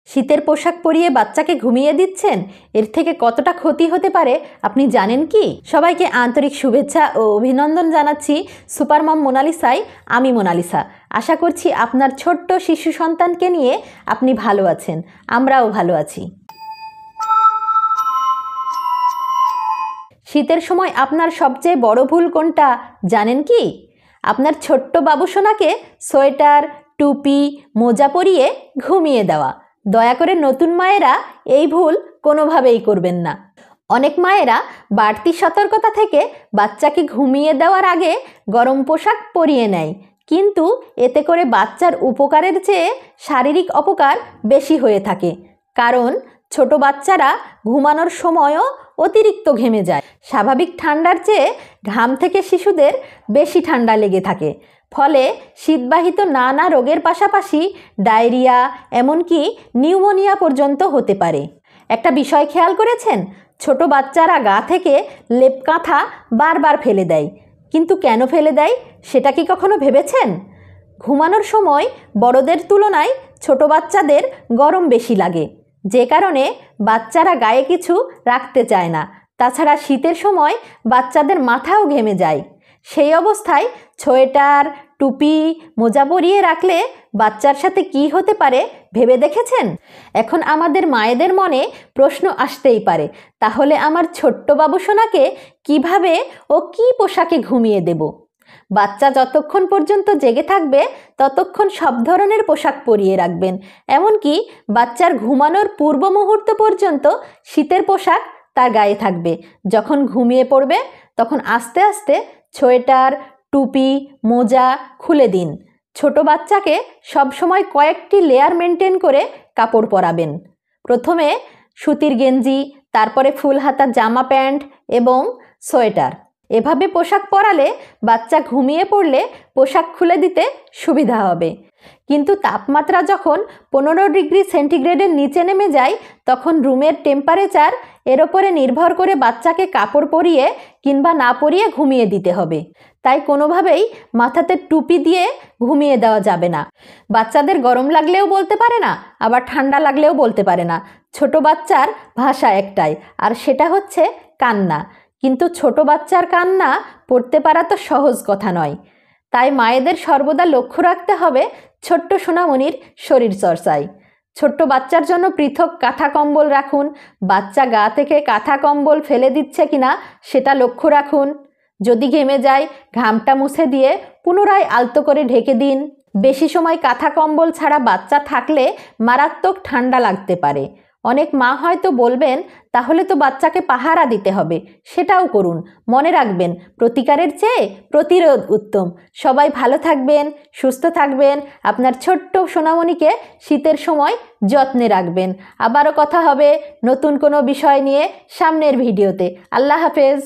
শীতের পোশাক পরিয়ে বাচ্চাকে ঘুমিয়ে দিচ্ছেন, এর থেকে কতটা ক্ষতি হতে পারে আপনি জানেন কি? সবাইকে আন্তরিক শুভেচ্ছা ও অভিনন্দন জানাচ্ছি সুপার মম মোনালিসায়। আমি মোনালিসা। আশা করছি আপনার ছোট্ট শিশু সন্তানকে নিয়ে আপনি ভালো আছেন, আমরাও ভালো আছি। শীতের সময় আপনার সবচেয়ে বড় ভুল কোনটা জানেন কি? আপনার ছোট্ট বাবুসোনাকে সোয়েটার, টুপি, মোজা পরিয়ে ঘুমিয়ে দেওয়া। দয়া করে নতুন মায়েরা এই ভুল কোনোভাবেই করবেন না। অনেক মায়েরা বাড়তি সতর্কতা থেকে বাচ্চাকে ঘুমিয়ে দেওয়ার আগে গরম পোশাক পরিয়ে নেয়, কিন্তু এতে করে বাচ্চার উপকারের চেয়ে শারীরিক অপকার বেশি হয়ে থাকে। কারণ ছোট বাচ্চারা ঘুমানোর সময়ও অতিরিক্ত ঘেমে যায়। স্বাভাবিক ঠান্ডার চেয়ে ঘাম থেকে শিশুদের বেশি ঠান্ডা লেগে থাকে। ফলে শীতবাহিত নানা রোগের পাশাপাশি ডায়রিয়া, এমনকি নিউমোনিয়া পর্যন্ত হতে পারে। একটা বিষয় খেয়াল করেছেন? ছোট বাচ্চারা গা থেকে লেপ কাঁথা বারবার ফেলে দেয়, কিন্তু কেন ফেলে দেয় সেটা কি কখনো ভেবেছেন? ঘুমানোর সময় বড়দের তুলনায় ছোট বাচ্চাদের গরম বেশি লাগে, যে কারণে বাচ্চারা গায়ে কিছু রাখতে চায় না। তাছাড়া শীতের সময় বাচ্চাদের মাথাও ঘেমে যায়। সেই অবস্থায় সোয়েটার, টুপি, মোজা পরিয়ে রাখলে বাচ্চার সাথে কি হতে পারে ভেবে দেখেছেন? এখন আমাদের মায়েদের মনে প্রশ্ন আসতেই পারে, তাহলে আমার ছোট্ট বাবুসোনাকে কিভাবে ও কি পোশাকে ঘুমিয়ে দেব? বাচ্চা যতক্ষণ পর্যন্ত জেগে থাকবে ততক্ষণ সব ধরনের পোশাক পরিয়ে রাখবেন। এমনকি বাচ্চার ঘুমানোর পূর্ব মুহূর্ত পর্যন্ত শীতের পোশাক তার গায়ে থাকবে। যখন ঘুমিয়ে পড়বে তখন আস্তে আস্তে সোয়েটার, টুপি, মোজা খুলে দিন। ছোট বাচ্চাকে সবসময় কয়েকটি লেয়ার মেনটেন করে কাপড় পরাবেন। প্রথমে সুতির গেঞ্জি, তারপরে ফুল হাতা জামা প্যান্ট এবং সোয়েটার। এভাবে পোশাক পরালে বাচ্চা ঘুমিয়ে পড়লে পোশাক খুলে দিতে সুবিধা হবে। কিন্তু তাপমাত্রা যখন 15 ডিগ্রি সেন্টিগ্রেডের নিচে নেমে যায় তখন রুমের টেম্পারেচার এর ওপরে নির্ভর করে বাচ্চাকে কাপড় পরিয়ে কিংবা না পরিয়ে ঘুমিয়ে দিতে হবে। তাই কোনোভাবেই মাথাতে টুপি দিয়ে ঘুমিয়ে দেওয়া যাবে না। বাচ্চাদের গরম লাগলেও বলতে পারে না, আবার ঠান্ডা লাগলেও বলতে পারে না। ছোট বাচ্চার ভাষা একটাই, আর সেটা হচ্ছে কান্না। কিন্তু ছোট বাচ্চার কান্না পড়তে পারা তো সহজ কথা নয়। তাই মায়েদের সর্বদা লক্ষ্য রাখতে হবে ছোট্ট সোনামণির শরীর চর্চায়। ছোট্ট বাচ্চার জন্য পৃথক কাঁথা কম্বল রাখুন। বাচ্চা গা থেকে কাঁথা কম্বল ফেলে দিচ্ছে কিনা সেটা লক্ষ্য রাখুন। যদি ঘেমে যায় ঘামটা মুছে দিয়ে পুনরায় আলতো করে ঢেকে দিন। বেশি সময় কাঁথা কম্বল ছাড়া বাচ্চা থাকলে মারাত্মক ঠান্ডা লাগতে পারে। অনেক মা হয়তো বলবেন, তাহলে তো বাচ্চাকে পাহারা দিতে হবে। সেটাও করুন। মনে রাখবেন, প্রতিকারের চেয়ে প্রতিরোধ উত্তম। সবাই ভালো থাকবেন, সুস্থ থাকবেন। আপনার ছোট্ট সোনামণিকে শীতের সময় যত্নে রাখবেন। আবারও কথা হবে নতুন কোনো বিষয় নিয়ে সামনের ভিডিওতে। আল্লাহ হাফেজ।